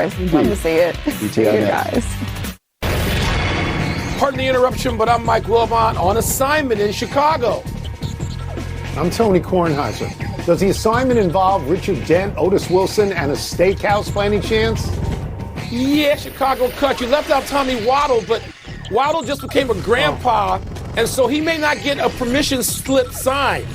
Love to see it. See you guys. Pardon the interruption, but I'm Mike Wilbon on assignment in Chicago. I'm Tony Kornheiser. Does the assignment involve Richard Dent, Otis Wilson, and a steakhouse by any chance? Yeah, Chicago cut. You left out Tommy Waddle, but Waddle just became a grandpa, and so he may not get a permission slip signed.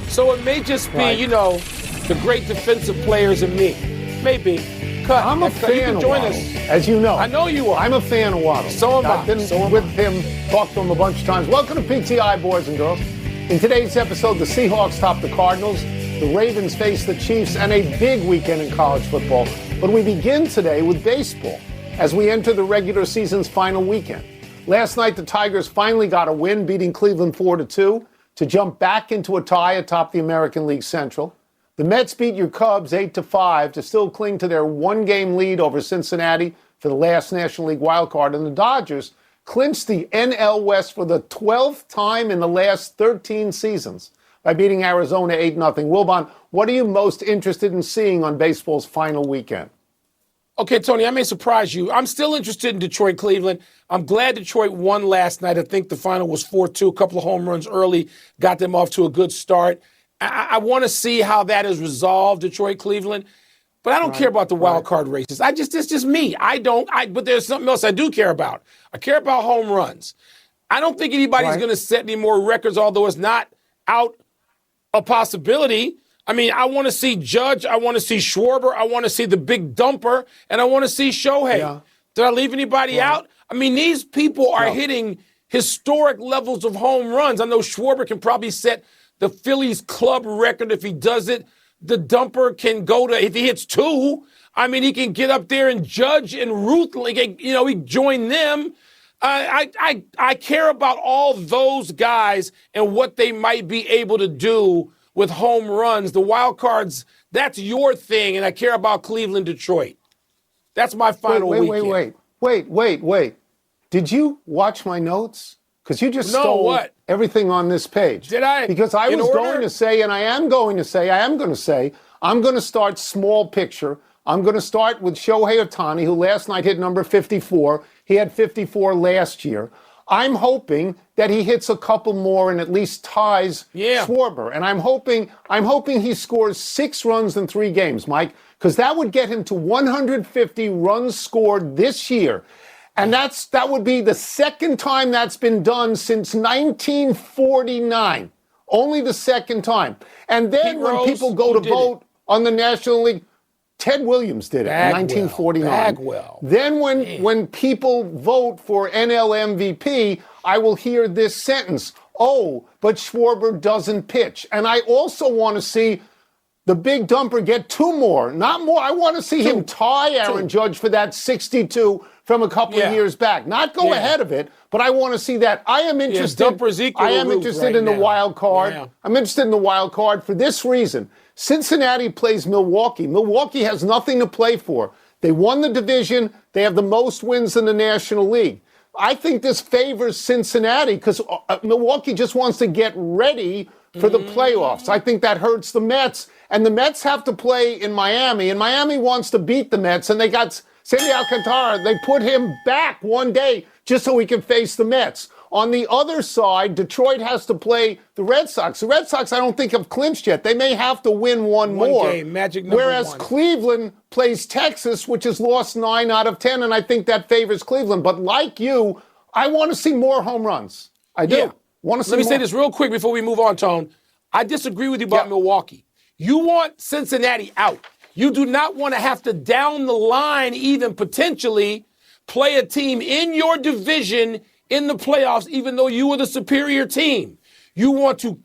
So it may just be, the great defensive players and me. Maybe. Cut. I'm a fan of Waddle, as you know. I know you are. I'm a fan of Waddle. So am I. I've been with him, talked to him a bunch of times. Welcome to PTI, boys and girls. In today's episode, the Seahawks top the Cardinals, the Ravens face the Chiefs, and a big weekend in college football. But we begin today with baseball as we enter the regular season's final weekend. Last night, the Tigers finally got a win, beating Cleveland 4-2 to jump back into a tie atop the American League Central. The Mets beat your Cubs 8-5 to still cling to their one-game lead over Cincinnati for the last National League wildcard. And the Dodgers clinched the NL West for the 12th time in the last 13 seasons by beating Arizona 8-0. Wilbon, what are you most interested in seeing on baseball's final weekend? Okay, Tony, I may surprise you. I'm still interested in Detroit-Cleveland. I'm glad Detroit won last night. I think the final was 4-2, a couple of home runs early, got them off to a good start. I want to see how that is resolved, Detroit-Cleveland. But I don't care about the wild card races. It's just me. But there's something else I do care about. I care about home runs. I don't think anybody's going to set any more records, although it's not out a possibility. I mean, I want to see Judge. I want to see Schwarber. I want to see the big dumper. And I want to see Shohei. Yeah. Did I leave anybody out? I mean, these people are hitting historic levels of home runs. I know Schwarber can probably set the Phillies club record if he does it. The dumper can go to, if he hits 2, I mean, he can get up there and Judge and Ruth, he join them. I care about all those guys and what they might be able to do with home runs. The wild cards, that's your thing, and I care about Cleveland, Detroit. That's my final weekend. Wait. Did you watch my notes? Because you just stole everything on this page. Did I? Because I was going to say, and I am going to say, I'm going to start small picture. I'm going to start with Shohei Ohtani, who last night hit number 54. He had 54 last year. I'm hoping that he hits a couple more and at least ties Schwarber. And I'm hoping he scores 6 runs in 3 games, Mike, because that would get him to 150 runs scored this year. And that would be the second time that's been done since 1949. Only the second time. And then when people go to vote on the National League, Ted Williams did it in 1949. Bagwell. Then when people vote for NL MVP, I will hear this sentence, but Schwarber doesn't pitch. And I also want to see the big dumper get 2 more, not more. I want to see him tie Aaron Judge for that 62 from a couple of years back. Not go ahead of it, but I want to see that. I am interested. In the wild card. Yeah. I'm interested in the wild card for this reason. Cincinnati plays Milwaukee. Milwaukee has nothing to play for. They won the division. They have the most wins in the National League. I think this favors Cincinnati because Milwaukee just wants to get ready for the playoffs. I think that hurts the Mets. And the Mets have to play in Miami, and Miami wants to beat the Mets, and they got Sandy Alcantara. They put him back one day just so he can face the Mets. On the other side, Detroit has to play the Red Sox. The Red Sox, I don't think, have clinched yet. They may have to win one more. Game, magic number whereas 1. Cleveland plays Texas, which has lost 9 out of 10, and I think that favors Cleveland. But like you, I want to see more home runs. I do. Yeah. Want to see Let me more. say this real quick before we move on, Tone. I disagree with you about Milwaukee. You want Cincinnati out. You do not want to have to down the line even potentially play a team in your division in the playoffs, even though you were the superior team. You want to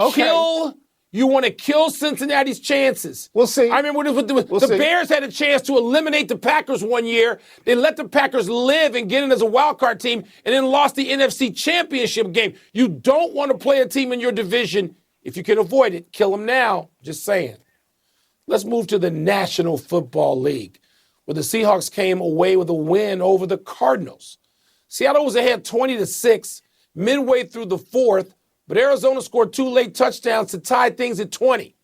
kill Cincinnati's chances. We'll see. I remember the Bears had a chance to eliminate the Packers one year. They let the Packers live and get in as a wild card team and then lost the NFC Championship game. You don't want to play a team in your division. If you can avoid it, kill them now. Just saying. Let's move to the National Football League, where the Seahawks came away with a win over the Cardinals. Seattle was ahead 20-6 midway through the 4th, but Arizona scored 2 late touchdowns to tie things at 20.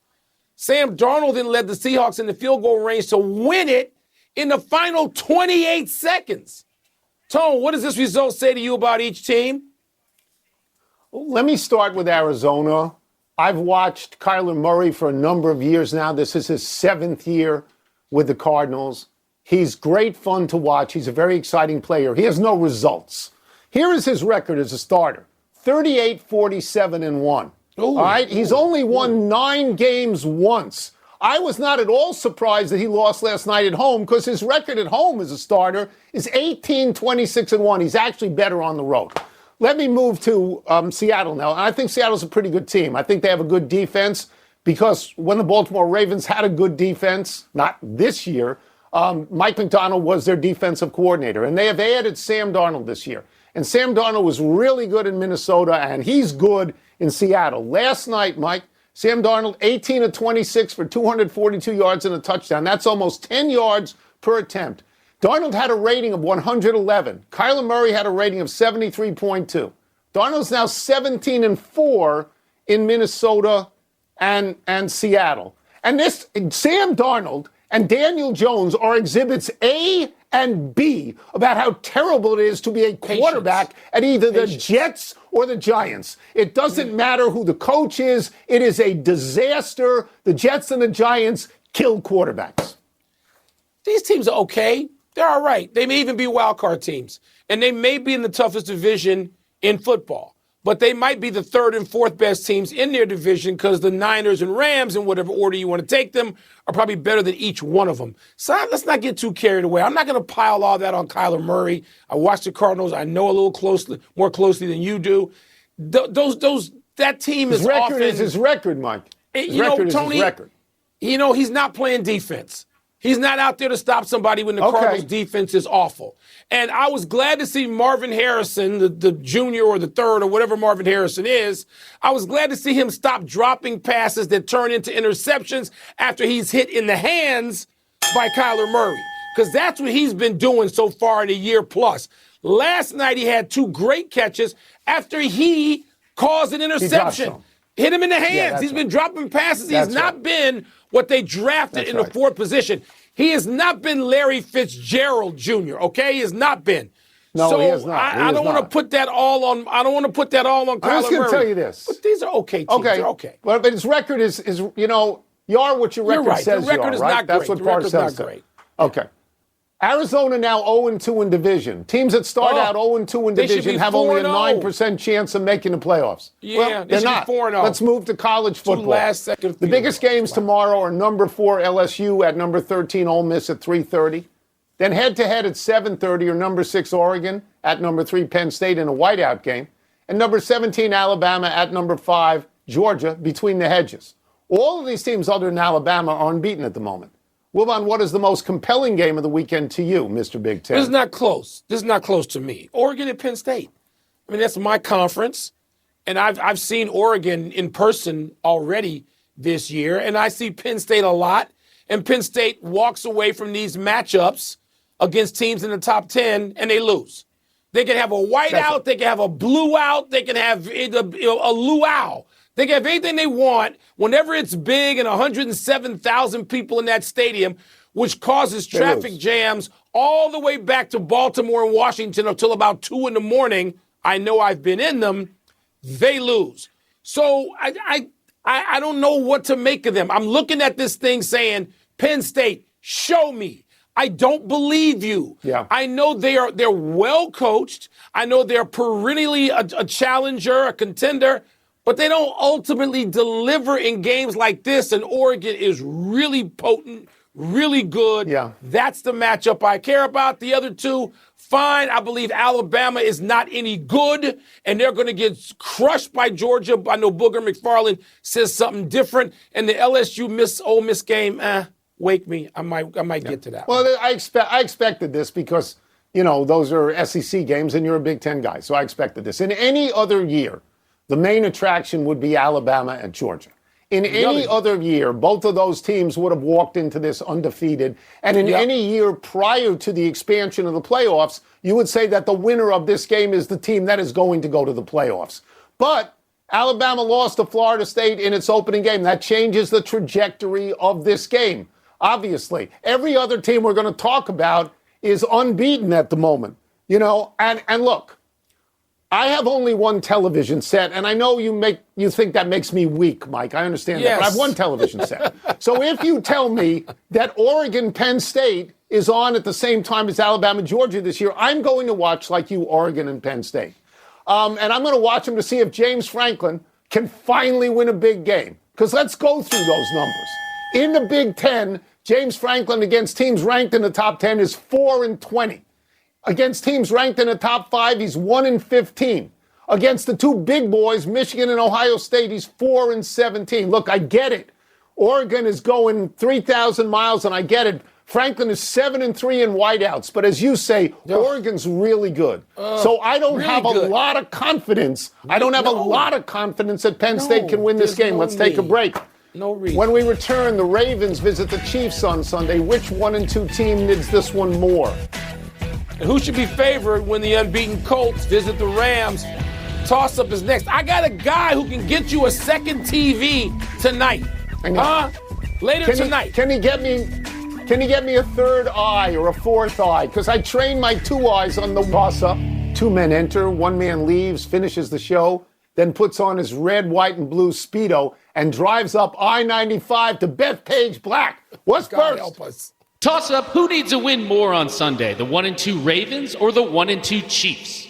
Sam Darnold then led the Seahawks in the field goal range to win it in the final 28 seconds. Tone, what does this result say to you about each team? Let me start with Arizona. I've watched Kyler Murray for a number of years now. This is his 7th year with the Cardinals. He's great fun to watch. He's a very exciting player. He has no results. Here is his record as a starter. 38-47-1. All right? He's only won 9 games once. I was not at all surprised that he lost last night at home because his record at home as a starter is 18-26-1. He's actually better on the road. Let me move to Seattle now. I think Seattle's a pretty good team. I think they have a good defense because when the Baltimore Ravens had a good defense, not this year, Mike McDonald was their defensive coordinator. And they have added Sam Darnold this year. And Sam Darnold was really good in Minnesota, and he's good in Seattle. Last night, Mike, Sam Darnold, 18 of 26 for 242 yards and a touchdown. That's almost 10 yards per attempt. Darnold had a rating of 111. Kyler Murray had a rating of 73.2. Darnold's now 17-4 in Minnesota and Seattle. And this Sam Darnold and Daniel Jones are exhibits A and B about how terrible it is to be a quarterback at either the Jets or the Giants. It doesn't matter who the coach is. It is a disaster. The Jets and the Giants kill quarterbacks. These teams are okay. They're all right. They may even be wild card teams. And they may be in the toughest division in football. But they might be the 3rd and 4th best teams in their division because the Niners and Rams, in whatever order you want to take them, are probably better than each one of them. So let's not get too carried away. I'm not going to pile all that on Kyler Murray. I watch the Cardinals. I know a little more closely than you do. That team is often... His record is his record, Mike. His record is his record. You know, he's not playing defense. He's not out there to stop somebody when the Cardinals' defense is awful. And I was glad to see Marvin Harrison, the junior or the third or whatever Marvin Harrison is, I was glad to see him stop dropping passes that turn into interceptions after he's hit in the hands by Kyler Murray. Because that's what he's been doing so far in a year plus. Last night he had 2 great catches after he caused an interception. Hit him in the hands. He's been dropping passes. He's not been what they drafted in the 4th position. He has not been Larry Fitzgerald Jr., okay? He has not been. No, he has not. I don't want to put that all on Kyler Murray. I'm just going to tell you this. But these are okay teams. They're okay. But his record is you are what your record says you are, right? The record is not great. That's what Parcells said. Okay. Arizona now 0-2 in division. Teams that start out 0-2 in division have only a 9% chance of making the playoffs. Yeah, well, they're not. 4-0. Let's move to college football. The biggest games tomorrow are number 4 LSU at number 13 Ole Miss at 3:30. Then head-to-head at 7:30 are number 6 Oregon at number 3 Penn State in a whiteout game. And number 17 Alabama at number 5 Georgia between the hedges. All of these teams other than Alabama are unbeaten at the moment. Wilbon, what is the most compelling game of the weekend to you, Mr. Big Ten? This is not close. This is not close to me. Oregon and Penn State. I mean, that's my conference, and I've seen Oregon in person already this year, and I see Penn State a lot, and Penn State walks away from these matchups against teams in the top 10, and they lose. They can have a whiteout, they can have a blue out, they can have a luau. They can have anything they want whenever it's big and 107,000 people in that stadium, which causes traffic jams all the way back to Baltimore and Washington until about 2 in the morning. I know I've been in them. They lose. So I don't know what to make of them. I'm looking at this thing saying, Penn State, show me. I don't believe you. Yeah. I know they're well coached. I know they're perennially a challenger, a contender. But they don't ultimately deliver in games like this, and Oregon is really potent, really good. Yeah. That's the matchup I care about. The other two, fine. I believe Alabama is not any good, and they're going to get crushed by Georgia. I know Booger McFarland says something different. And the LSU Ole Miss game, wake me. I might get to that. Well, I expected this because, those are SEC games, and you're a Big Ten guy, so I expected this. In any other year, the main attraction would be Alabama and Georgia. In any other year, both of those teams would have walked into this undefeated. And in any year prior to the expansion of the playoffs, you would say that the winner of this game is the team that is going to go to the playoffs. But Alabama lost to Florida State in its opening game. That changes the trajectory of this game. obviously. Every other team we're going to talk about is unbeaten at the moment. And look, I have only one television set, and I know you think that makes me weak, Mike. I understand that, but I have one television set. So if you tell me that Oregon, Penn State is on at the same time as Alabama, Georgia this year, I'm going to watch like you Oregon and Penn State. And I'm going to watch them to see if James Franklin can finally win a big game. Because let's go through those numbers. In the Big Ten, James Franklin against teams ranked in the top 10 is 4-20. Against teams ranked in the top 5, he's 1-15. Against the two big boys, Michigan and Ohio State, he's 4-17. Look, I get it. Oregon is going 3,000 miles, and I get it. Franklin is 7-3 in whiteouts, but as you say, Oregon's really good. So I don't really have a lot of confidence. I don't have a lot of confidence that Penn State can win this game. Let's take a break. No reason. When we return, the Ravens visit the Chiefs on Sunday. Which 1-2 team needs this one more? And who should be favored when the unbeaten Colts visit the Rams? Toss-up is next. I got a guy who can get you a second TV tonight. Later tonight. Can he get me a third eye or a fourth eye? Because I train my two eyes on the toss-up. Two men enter, one man leaves, finishes the show, then puts on his red, white, and blue Speedo and drives up I-95 to Bethpage Black. What's God first? help us. Toss up, who needs a win more on Sunday, the 1-2 Ravens or the 1-2 Chiefs?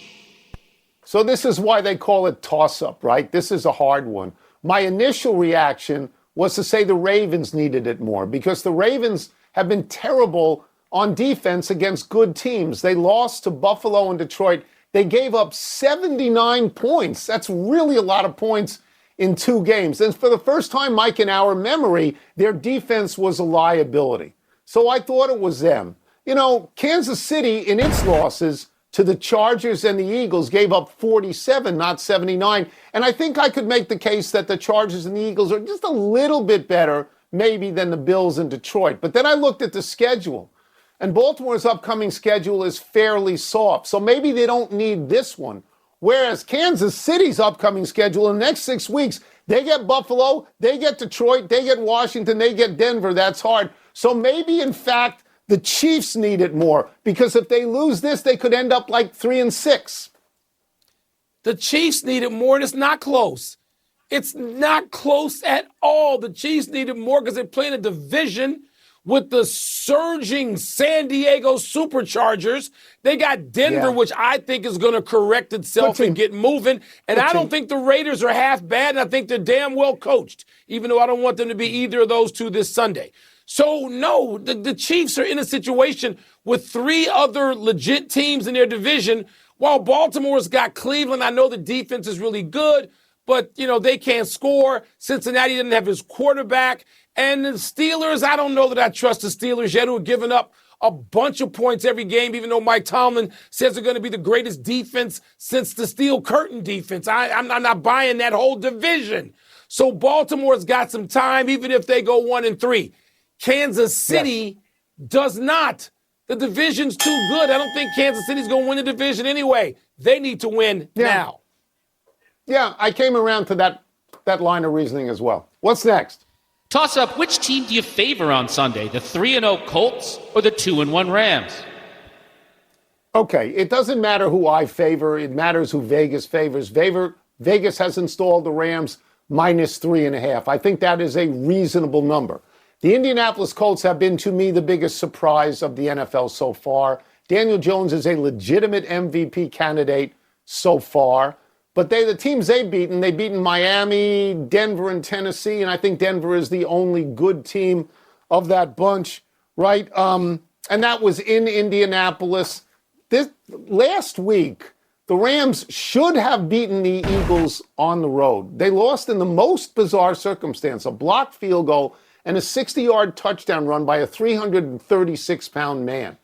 So this is why they call it toss-up, right? This is a hard one. My initial reaction was to say the Ravens needed it more because the Ravens have been terrible on defense against good teams. They lost to Buffalo and Detroit. They gave up 79 points. That's really a lot of points in 2 games. And for the first time, Mike, in our memory, their defense was a liability. So I thought it was them. Kansas City, in its losses to the Chargers and the Eagles, gave up 47, not 79. And I think I could make the case that the Chargers and the Eagles are just a little bit better, maybe, than the Bills and Detroit. But then I looked at the schedule, and Baltimore's upcoming schedule is fairly soft. So maybe they don't need this one. Whereas Kansas City's upcoming schedule in the next 6 weeks, they get Buffalo, they get Detroit, they get Washington, they get Denver. That's hard. So maybe, in fact, the Chiefs need it more because if they lose this, they could end up like 3-6. The Chiefs need it more, and it's not close. It's not close at all. The Chiefs need it more because they play in a division with the surging San Diego Superchargers. They got Denver, which I think is going to correct itself and get moving. And I don't think the Raiders are half bad, and I think they're damn well coached, even though I don't want them to be either of those two this Sunday. So, no, the Chiefs are in a situation with 3 other legit teams in their division. While Baltimore's got Cleveland, I know the defense is really good, but, they can't score. Cincinnati didn't have his quarterback. And the Steelers, I don't know that I trust the Steelers yet, who have given up a bunch of points every game, even though Mike Tomlin says they're going to be the greatest defense since the Steel Curtain defense. I'm not buying that whole division. So Baltimore's got some time, even if they go 1-3. Kansas City does not. The division's too good. I don't think Kansas City's going to win the division anyway. They need to win now. Yeah, I came around to that line of reasoning as well. What's next? Toss up, which team do you favor on Sunday, the 3-0 Colts or the 2-1 Rams? Okay, it doesn't matter who I favor. It matters who Vegas favors. Vegas has installed the Rams -3.5. I think that is a reasonable number. The Indianapolis Colts have been, to me, the biggest surprise of the NFL so far. Daniel Jones is a legitimate MVP candidate so far. But the teams they've beaten Miami, Denver, and Tennessee, and I think Denver is the only good team of that bunch, right? And that was in Indianapolis. Last week, the Rams should have beaten the Eagles on the road. They lost in the most bizarre circumstance, a blocked field goal and a 60-yard touchdown run by a 336-pound man.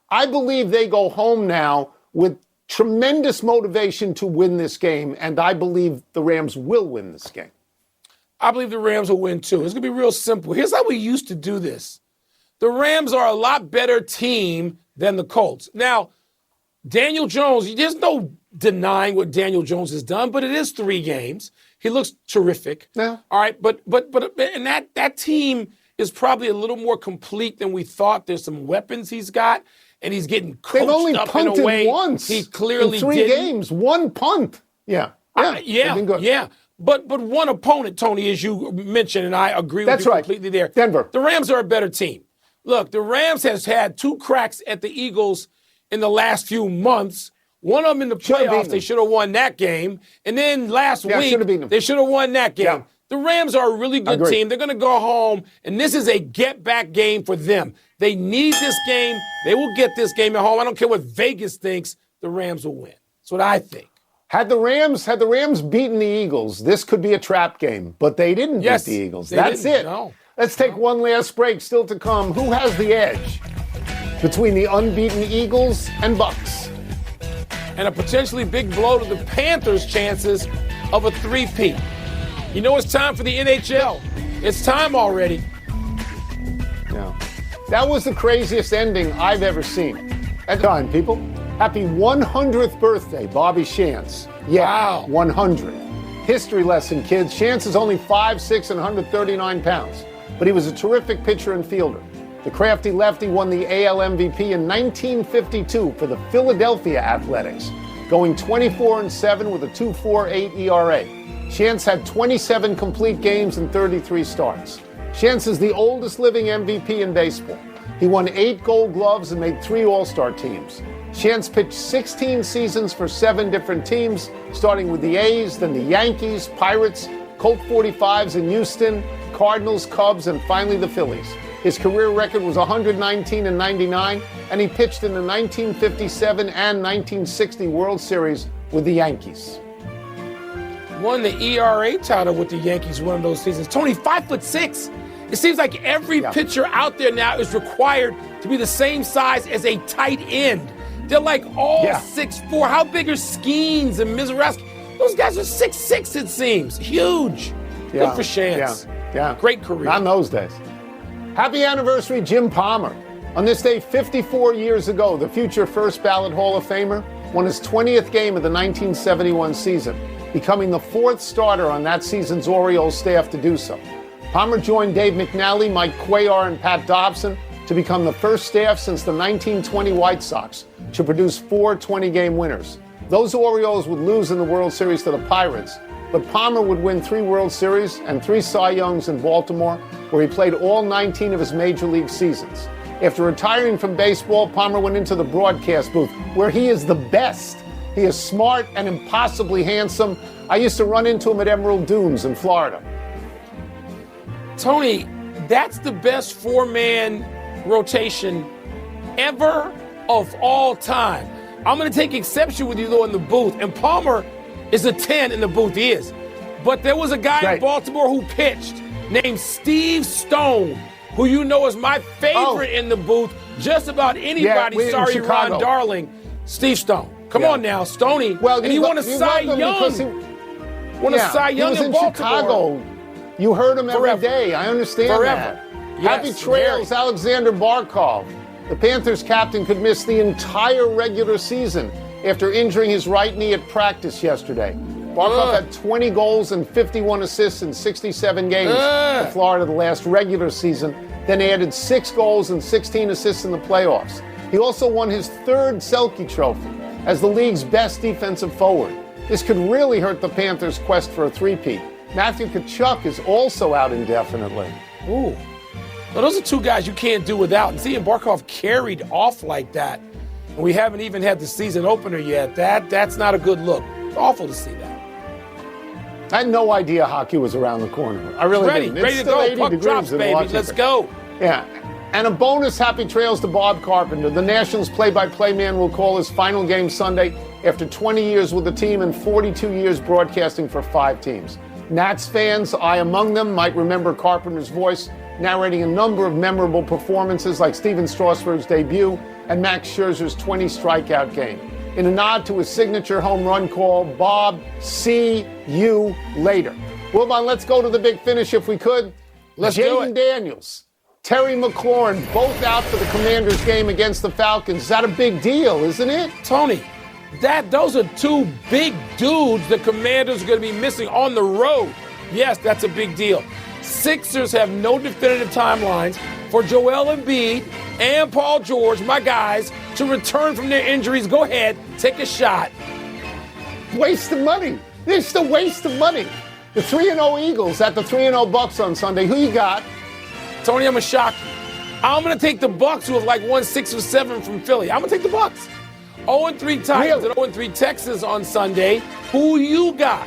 I believe they go home now with tremendous motivation to win this game, and I believe the Rams will win this game. I believe the Rams will win, too. It's going to be real simple. Here's how we used to do this. The Rams are a lot better team than the Colts. Now, Daniel Jones, there's no denying what Daniel Jones has done, but it is 3 games. He looks terrific. Yeah. All right, but and that team is probably a little more complete than we thought. There's some weapons he's got, and he's getting coached They've only up punted in a way once he clearly in 3 didn't. games. 1 punt. Yeah. They've been good. Yeah. But one opponent, Tony, as you mentioned, and I agree with you completely there. Denver. The Rams are a better team. Look, the Rams has had 2 cracks at the Eagles in the last few months. One of them in the playoffs, they should have won that game. And then last week, they should have won that game. Yeah. The Rams are a really good team. They're going to go home, and this is a get-back game for them. They need this game. They will get this game at home. I don't care what Vegas thinks. The Rams will win. That's what I think. Had the Rams beaten the Eagles, this could be a trap game. But they didn't beat the Eagles. That's it. No. Let's take one last break. Still to come. Who has the edge between the unbeaten Eagles and Bucks? And a potentially big blow to the Panthers' chances of a three-peat. You know it's time for the NHL. It's time already. Yeah. That was the craziest ending I've ever seen. At the time, people. Happy 100th birthday, Bobby Shantz. Yeah, wow. 100. History lesson, kids. Shantz is only 5'6" and 139 pounds, but he was a terrific pitcher and fielder. The crafty lefty won the AL MVP in 1952 for the Philadelphia Athletics, going 24-7 with a 2.48 ERA. Shantz had 27 complete games and 33 starts. Shantz is the oldest living MVP in baseball. He won 8 Gold Gloves and made 3 All-Star teams. Shantz pitched 16 seasons for 7 different teams, starting with the A's, then the Yankees, Pirates, Colt 45s in Houston, Cardinals, Cubs, and finally the Phillies. His career record was 119-99, and he pitched in the 1957 and 1960 World Series with the Yankees. Won the ERA title with the Yankees one of those seasons. Tony, 5'6". It seems like every pitcher out there now is required to be the same size as a tight end. They're like all 6'4". How big are Skeens and Mizorowski? Those guys are 6'6", it seems. Huge. Good for Shantz. Yeah. Great career. Not in those days. Happy anniversary, Jim Palmer. On this day 54 years ago, the future first ballot Hall of Famer won his 20th game of the 1971 season, becoming the 4th starter on that season's Orioles staff to do so. Palmer joined Dave McNally, Mike Cuellar, and Pat Dobson to become the first staff since the 1920 White Sox to produce 4 20-game winners. Those Orioles would lose in the World Series to the Pirates, but Palmer would win 3 World Series and 3 Cy Youngs in Baltimore, where he played all 19 of his major league seasons. After retiring from baseball, Palmer went into the broadcast booth, where he is the best. He is smart and impossibly handsome. I used to run into him at Emerald Dunes in Florida. Tony, that's the best 4-man rotation ever of all time. I'm going to take exception with you, though, in the booth. And Palmer is a 10 in the booth. He is. But there was a guy in Baltimore who pitched named Steve Stone, who you know is my favorite in the booth. Just about anybody. Sorry, Ron Darling. Steve Stone. Come on now, Stoney. Well, and he won a Cy Young. Won a Cy Young in Baltimore. Chicago. You heard him every day. I understand that. Yes, Happy trails, Alexander Barkov. The Panthers captain could miss the entire regular season after injuring his right knee at practice yesterday. Barkov had 20 goals and 51 assists in 67 games for Florida the last regular season, then added 6 goals and 16 assists in the playoffs. He also won his 3rd Selke Trophy as the league's best defensive forward. This could really hurt the Panthers' quest for a three-peat. Matthew Tkachuk is also out indefinitely. Ooh. Well, those are 2 guys you can't do without. And seeing Barkov carried off like that, and we haven't even had the season opener yet, that's not a good look. It's awful to see that. I had no idea hockey was around the corner. I really didn't. Ready to go. Puck drops, baby. Let's go. Yeah. And a bonus happy trails to Bob Carpenter. The Nationals play-by-play man will call his final game Sunday after 20 years with the team and 42 years broadcasting for 5 teams. Nats fans, I among them, might remember Carpenter's voice narrating a number of memorable performances like Steven Strasburg's debut and Max Scherzer's 20 strikeout game. In a nod to his signature home run call, Bob, see you later. Wilbon, let's go to the big finish if we could. Let's do it. Jaden Daniels, Terry McLaurin, both out for the Commanders game against the Falcons. Is that a big deal, isn't it? Tony, those are 2 big dudes the Commanders are going to be missing on the road. Yes, that's a big deal. Sixers have no definitive timelines for Joel Embiid and Paul George, my guys, to return from their injuries. Go ahead, take a shot. Waste of money. It's the waste of money. The 3-0 Eagles at the 3-0 Bucks on Sunday. Who you got? Tony, I'm going to shock you. I'm going to take the Bucks, who have like won 6 or 7 from Philly. I'm going to take the Bucks. 0-3 Titans and 0-3 Texans on Sunday. Who you got?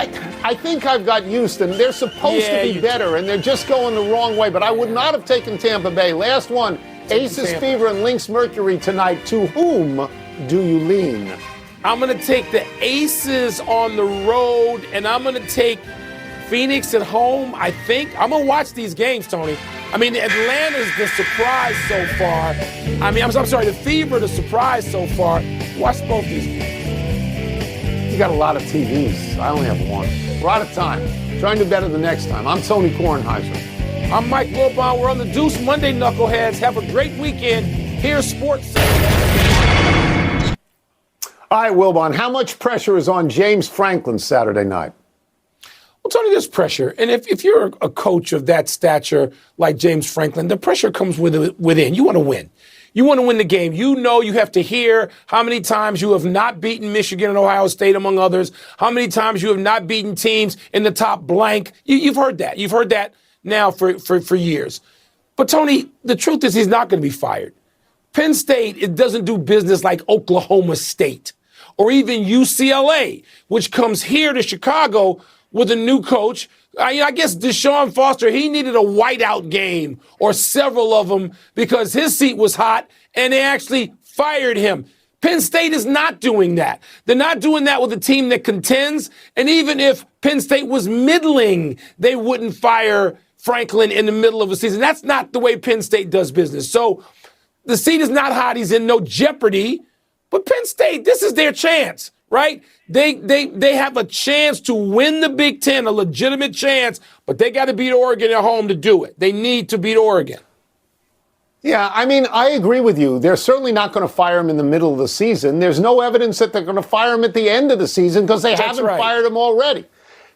I think I've got Houston. They're supposed to be better, and they're just going the wrong way. But I would not have taken Tampa Bay. Last one, Aces Fever and Lynx Mercury tonight. To whom do you lean? I'm going to take the Aces on the road, and I'm going to take Phoenix at home, I think. I'm going to watch these games, Tony. I mean, Atlanta's the surprise so far. I mean, I'm sorry, the Fever, the surprise so far. Watch both these games. You got a lot of TVs. I only have one. We're out of time. Trying to do better the next time. I'm Tony Kornheiser. I'm Mike Wilbon. We're on the Deuce Monday, Knuckleheads. Have a great weekend. Here's Sports. All right, Wilbon, how much pressure is on James Franklin Saturday night? Well, Tony, there's pressure. And if you're a coach of that stature like James Franklin, the pressure comes within. You want to win. You want to win the game. You know you have to hear how many times you have not beaten Michigan and Ohio State, among others, how many times you have not beaten teams in the top blank. You've heard that. You've heard that now for years. But, Tony, the truth is he's not going to be fired. Penn State, it doesn't do business like Oklahoma State or even UCLA, which comes here to Chicago with a new coach. I guess Deshaun Foster, he needed a whiteout game or several of them because his seat was hot and they actually fired him. Penn State is not doing that. They're not doing that with a team that contends. And even if Penn State was middling, they wouldn't fire Franklin in the middle of a season. That's not the way Penn State does business. So the seat is not hot. He's in no jeopardy. But Penn State, this is their chance, right? They have a chance to win the Big Ten, a legitimate chance, but they got to beat Oregon at home to do it. They need to beat Oregon. Yeah, I mean, I agree with you. They're certainly not going to fire him in the middle of the season. There's no evidence that they're going to fire him at the end of the season because they haven't fired him already.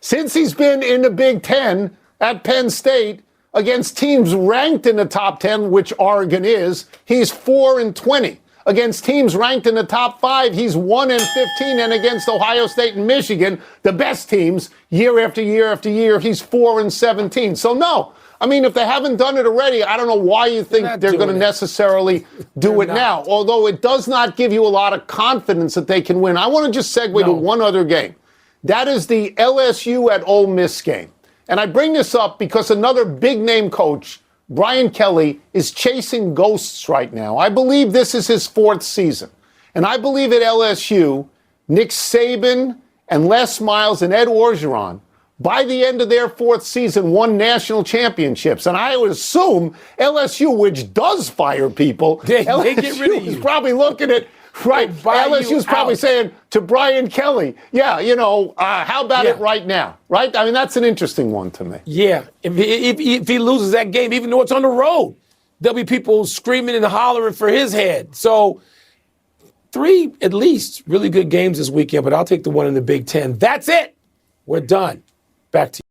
Since he's been in the Big Ten at Penn State against teams ranked in the top 10, which Oregon is, he's 4-20. Against teams ranked in the top 5, he's 1-15, and against Ohio State and Michigan, the best teams, year after year after year, he's 4-17. So no, I mean, if they haven't done it already, I don't know why you think they're going to necessarily do it now. Although it does not give you a lot of confidence that they can win. I want to just segue to one other game. That is the LSU at Ole Miss game. And I bring this up because another big-name coach, Brian Kelly, is chasing ghosts right now. I believe this is his 4th season. And I believe at LSU, Nick Saban and Les Miles and Ed Orgeron, by the end of their 4th season, won national championships. And I would assume LSU, which does fire people, they get rid of you. is probably looking at, right, LSU's probably saying to Brian Kelly, yeah, how about it right now, right? I mean, that's an interesting one to me. Yeah, if he loses that game, even though it's on the road, there'll be people screaming and hollering for his head. So 3, at least, really good games this weekend, but I'll take the one in the Big Ten. That's it. We're done. Back to you.